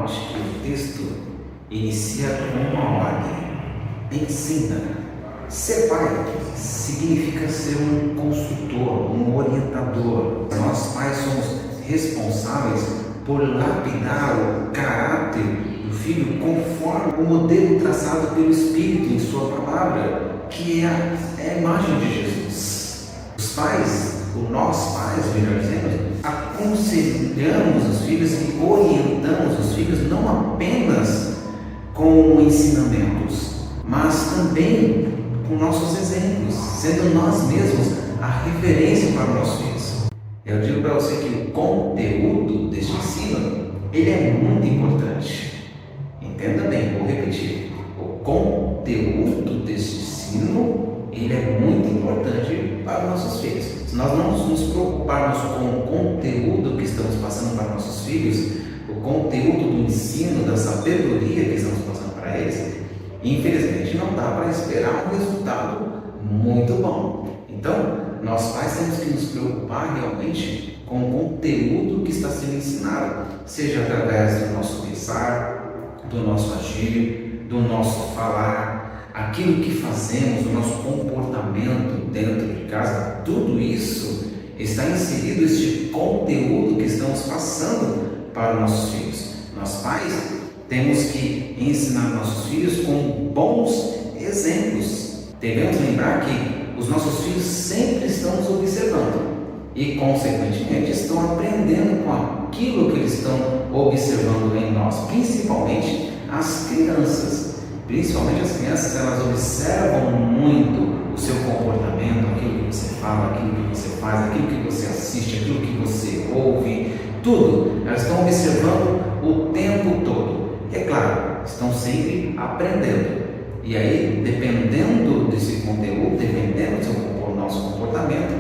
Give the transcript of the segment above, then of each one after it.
Note que o texto inicia com uma ordem: ensina. Ser pai significa ser um consultor, um orientador. Nós pais somos responsáveis por lapidar o caráter do filho conforme o modelo traçado pelo Espírito em sua palavra, que é a imagem de Jesus. Os pais, nós pais, melhor dizendo, aconselhamos os filhos e orientamos os filhos não apenas com ensinamentos, mas também com nossos exemplos, sendo nós mesmos a referência para os nossos filhos. Eu digo para você que o conteúdo deste ensino, ele é muito importante. Entenda bem, vou repetir. O conteúdo deste ensino, ele é muito importante para os nossos filhos. Se nós não nos preocuparmos com o conteúdo que estamos passando para nossos filhos, o conteúdo do ensino, da sabedoria que estamos passando para eles, infelizmente não dá para esperar um resultado muito bom. Então, nós pais temos que nos preocupar realmente com o conteúdo que está sendo ensinado, seja através do nosso pensar, do nosso agir, do nosso falar, aquilo que fazemos, o nosso comportamento dentro de casa. Tudo isso está inserido, este conteúdo que estamos passando para os nossos filhos. Nós pais temos que ensinar nossos filhos com bons exemplos. Devemos lembrar que os nossos filhos sempre estão nos observando e, consequentemente, estão aprendendo com aquilo que eles estão observando em nós, principalmente as crianças. Principalmente as crianças, elas observam muito o seu comportamento, aquilo que você fala, aquilo que você faz, aquilo que você assiste, aquilo que você ouve, tudo. Elas estão observando o tempo todo. E é claro, estão sempre aprendendo. E aí, dependendo desse conteúdo, dependendo do nosso comportamento,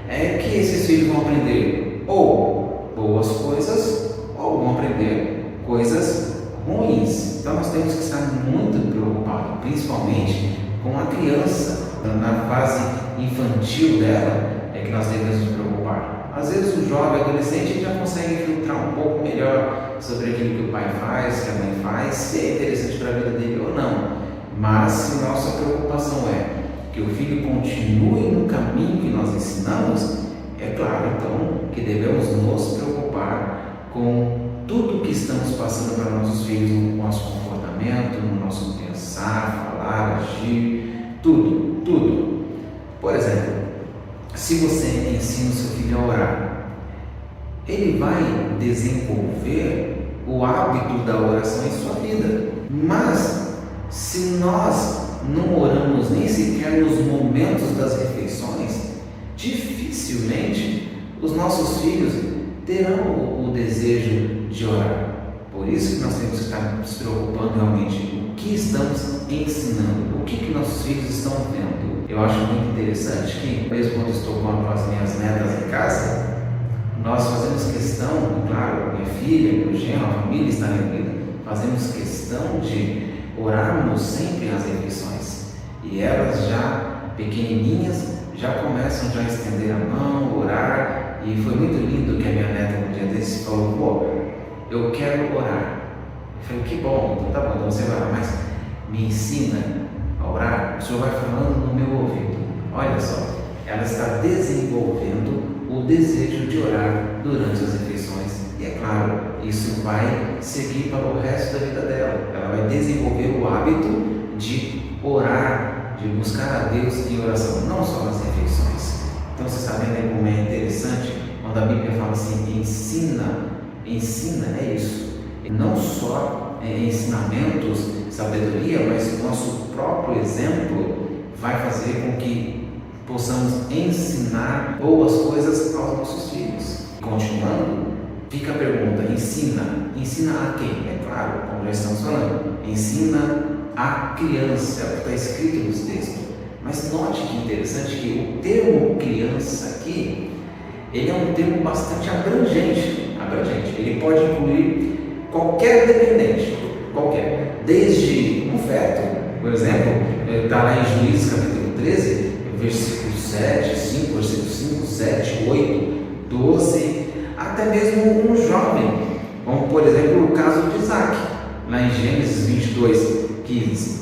é que esses filhos vão aprender ou boas coisas ou vão aprender coisas ruins. Então nós temos que estar muito preocupados, principalmente com a criança, na fase infantil dela, é que nós devemos nos preocupar. Às vezes o jovem adolescente já consegue filtrar um pouco melhor sobre aquilo que o pai faz, que a mãe faz, se é interessante para a vida dele ou não. Mas se nossa preocupação é que o filho continue no caminho que nós ensinamos, é claro então que devemos nos preocupar com tudo que estamos passando para nossos filhos, no nosso comportamento, no nosso pensar, falar, agir, tudo. Por exemplo, se você ensina o seu filho a orar, ele vai desenvolver o hábito da oração em sua vida. Mas se nós não oramos nem sequer nos momentos das refeições, dificilmente os nossos filhos terão o desejo de orar. Por isso que nós temos que estar nos preocupando realmente o que estamos ensinando, o que nossos filhos estão vendo. Eu acho muito interessante que, mesmo quando estou com as minhas netas em casa, nós fazemos questão, claro, minha filha, meu genro, a família está reunida, fazemos questão de orarmos sempre nas refeições. E elas já, pequenininhas, já começam a estender a mão, orar. E foi muito lindo que a minha neta um dia desse falou: pô, eu quero orar. Eu falei: que bom, então tá bom, então você vai orar, mas me ensina a orar. O Senhor vai falando no meu ouvido. Olha só, ela está desenvolvendo o desejo de orar durante as refeições. E é claro, isso vai seguir para o resto da vida dela. Ela vai desenvolver o hábito de orar, de buscar a Deus em oração, não só nas refeições. Então você está vendo aí como é interessante quando a Bíblia fala assim: ensina é isso. E não só ensinamentos, sabedoria, mas o nosso próprio exemplo vai fazer com que possamos ensinar boas coisas aos nossos filhos. Continuando, fica a pergunta: ensina a quem? É claro, como já estamos falando, ensina a criança, é o que está escrito nos textos. Mas note que interessante que o termo criança aqui, ele é um termo bastante abrangente. Ele pode incluir qualquer dependente, desde um feto, por exemplo, está lá em Juízes capítulo 13, versículo 7, 5, versículo 5, 7, 8, 12, até mesmo um jovem, como por exemplo o caso de Isaac. lá em Gênesis 22:15.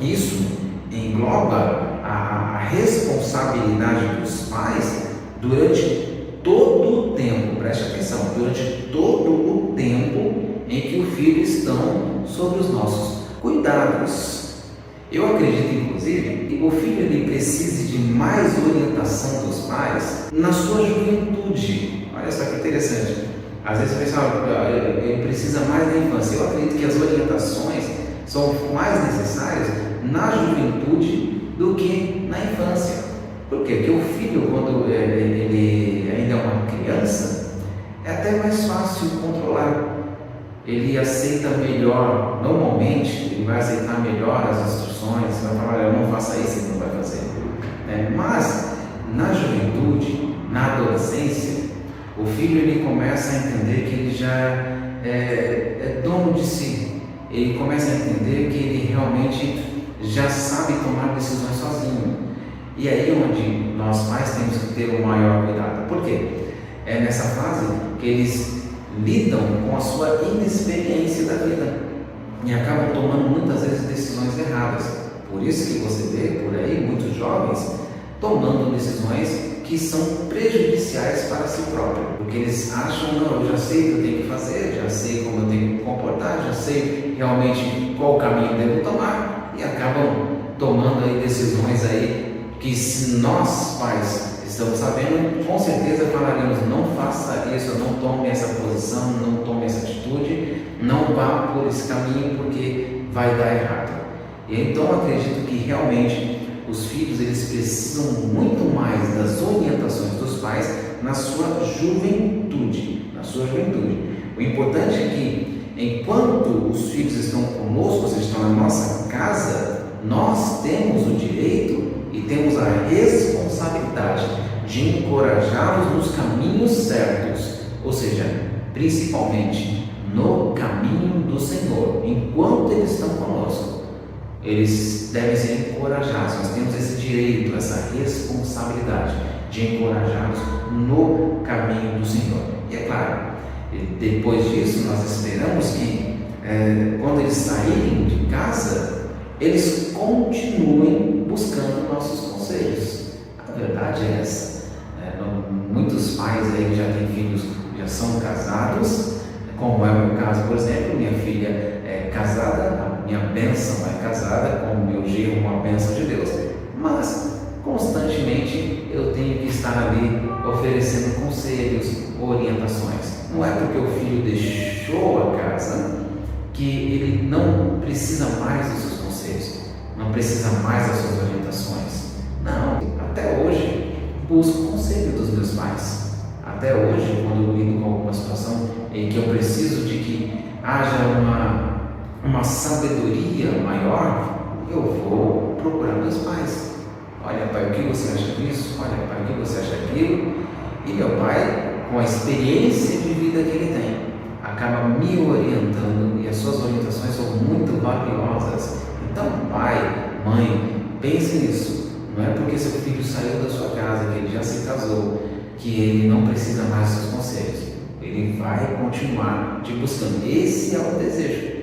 Isso engloba a responsabilidade dos pais durante todo o tempo, preste atenção, durante todo o tempo em que o filho estão sob os nossos cuidados. Eu acredito, inclusive, que o filho ele precise de mais orientação dos pais na sua juventude. Olha só que interessante. Às vezes o pessoal ele precisa mais da infância. Eu acredito que as orientações são mais necessárias na juventude do que na infância. Por quê? Porque o filho, quando ele ainda é uma criança, é até mais fácil controlar. Ele aceita melhor, normalmente, ele vai aceitar melhor as instruções, vai falar, eu não faça isso, ele não vai fazer. Mas, na juventude, na adolescência, o filho ele começa a entender que ele já é dono de si. Ele começa a entender que ele realmente já sabe tomar decisões sozinho. E aí onde nós pais temos que ter o maior cuidado. Por quê? É nessa fase que eles lidam com a sua inexperiência da vida e acabam tomando muitas vezes decisões erradas. Por isso que você vê por aí muitos jovens tomando decisões que são prejudiciais para si próprio, porque eles acham, não, eu já sei o que eu tenho que fazer, já sei como eu tenho que me comportar, já sei realmente qual caminho devo tomar e acabam tomando aí decisões aí que, se nós pais estamos sabendo, com certeza falaremos, não faça isso, não tome essa posição, não tome essa atitude, não vá por esse caminho porque vai dar errado. E então acredito que realmente os filhos eles precisam muito mais das orientações dos pais na sua juventude, O importante é que enquanto os filhos estão conosco, vocês estão na nossa casa, nós temos o direito e temos a responsabilidade de encorajá-los nos caminhos certos, ou seja, principalmente no caminho do Senhor. Enquanto eles estão conosco, eles devem ser encorajados. Nós temos esse direito, essa responsabilidade de encorajá-los no caminho do Senhor. E é claro, depois disso nós esperamos que quando eles saírem de casa, eles continuem buscando nossos conselhos. A verdade é essa. Muitos pais aí que já têm filhos, já são casados, como é o meu caso, por exemplo, minha filha é casada, a minha bênção é casada, com o meu genro, uma bênção de Deus, mas constantemente eu tenho que estar ali oferecendo conselhos, orientações. Não é porque o filho deixou a casa que ele não precisa mais dos seus conselhos, não precisa mais das suas orientações. Não, até hoje busco o conselho dos meus pais. Até hoje, quando eu lido com alguma situação em que eu preciso de que haja uma sabedoria maior, eu vou procurar meus pais. Olha, pai, o que você acha disso? Olha, pai, o que você acha daquilo? E meu pai, com a experiência de vida que ele tem, acaba me orientando e as suas orientações são muito valiosas. Então, pai, mãe, pense nisso. Não é porque seu filho saiu da sua casa, que ele já se casou, que ele não precisa mais dos seus conselhos. Ele vai continuar te buscando. Esse é o desejo.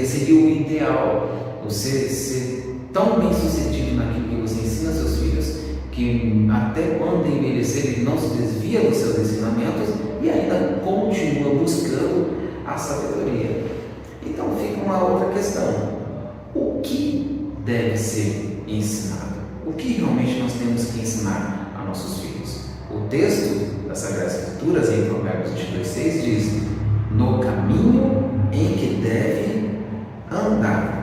Seria o ideal. Você ser tão bem sucedido naquilo que você ensina aos seus filhos, que até quando envelhecer ele não se desvia dos seus ensinamentos e ainda continua buscando a sabedoria. Então fica uma outra questão. O que deve ser ensinado? O que realmente nós temos que ensinar a nossos filhos? O texto das Sagradas Escrituras, em Provérbios 22:6, diz: no caminho em que deve andar.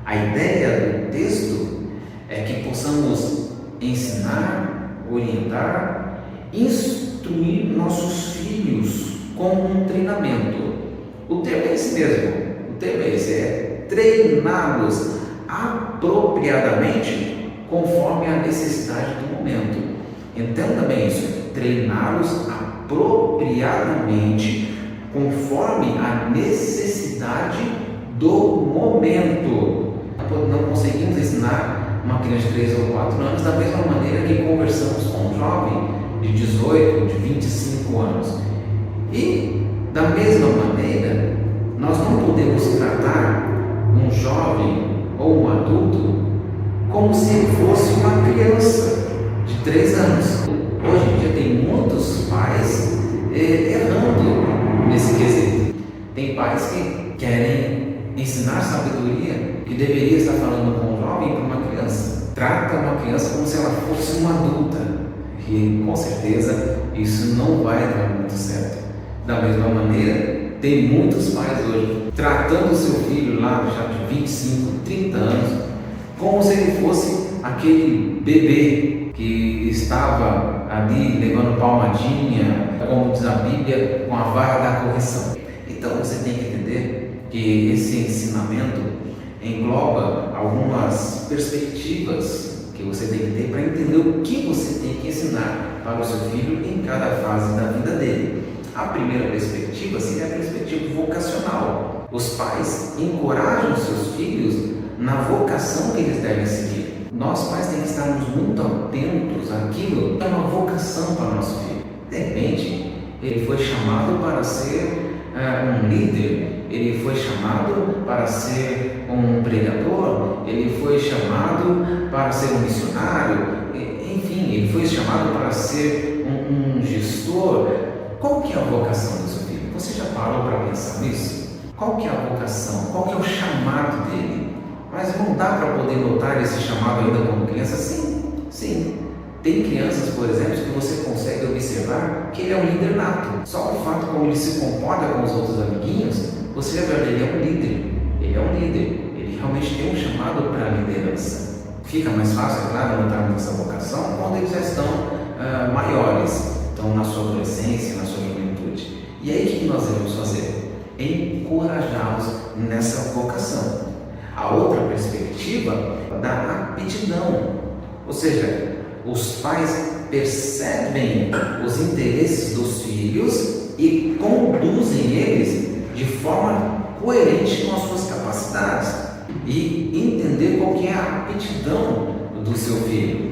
A ideia do texto é que possamos ensinar, orientar, instruir nossos filhos com um treinamento. O termo é esse mesmo. O termo é esse, é treiná-los apropriadamente conforme a necessidade do momento. Entenda bem isso, treiná-los apropriadamente conforme a necessidade do momento. Não conseguimos ensinar uma criança de 3 ou 4 anos da mesma maneira que conversamos com um jovem de 18, de 25 anos. E da mesma maneira, podemos tratar um jovem ou um adulto como se ele fosse uma criança de 3 anos. Hoje em dia tem muitos pais errando nesse quesito. Tem pais que querem ensinar sabedoria que deveria estar falando com um jovem para uma criança. Trata uma criança como se ela fosse uma adulta. E com certeza isso não vai dar muito certo. Da mesma maneira, tem muitos pais hoje tratando o seu filho lá já de 25, 30 anos como se ele fosse aquele bebê que estava ali levando palmadinha, como diz a Bíblia, com a vara da correção. Então você tem que entender que esse ensinamento engloba algumas perspectivas que você tem que ter para entender o que você tem que ensinar para o seu filho em cada fase da vida dele. A primeira perspectiva seria a perspectiva vocacional. Os pais encorajam seus filhos na vocação que eles devem seguir. Nós pais temos que estarmos muito atentos àquilo que é uma vocação para o nosso filho. De repente, ele foi chamado para ser um líder, ele foi chamado para ser um pregador, ele foi chamado para ser um missionário, enfim, ele foi chamado para ser um gestor. Qual que é a vocação do seu filho? Você já parou para pensar nisso? Qual que é a vocação? Qual que é o chamado dele? Mas não dá para poder notar esse chamado ainda como criança? Sim. Tem crianças, por exemplo, que você consegue observar que ele é um líder nato. Só o fato como ele se comporta com os outros amiguinhos, você vai ver, ele é um líder. Ele é um líder. Ele realmente tem um chamado para a liderança. Fica mais fácil, é claro, notarmos essa vocação quando eles já estão maiores. Estão na sua adolescência, na sua juventude. E aí o que nós devemos fazer? Encorajá-los nessa vocação. A outra perspectiva da aptidão, ou seja, os pais percebem os interesses dos filhos e conduzem eles de forma coerente com as suas capacidades e entender qual que é a aptidão do seu filho.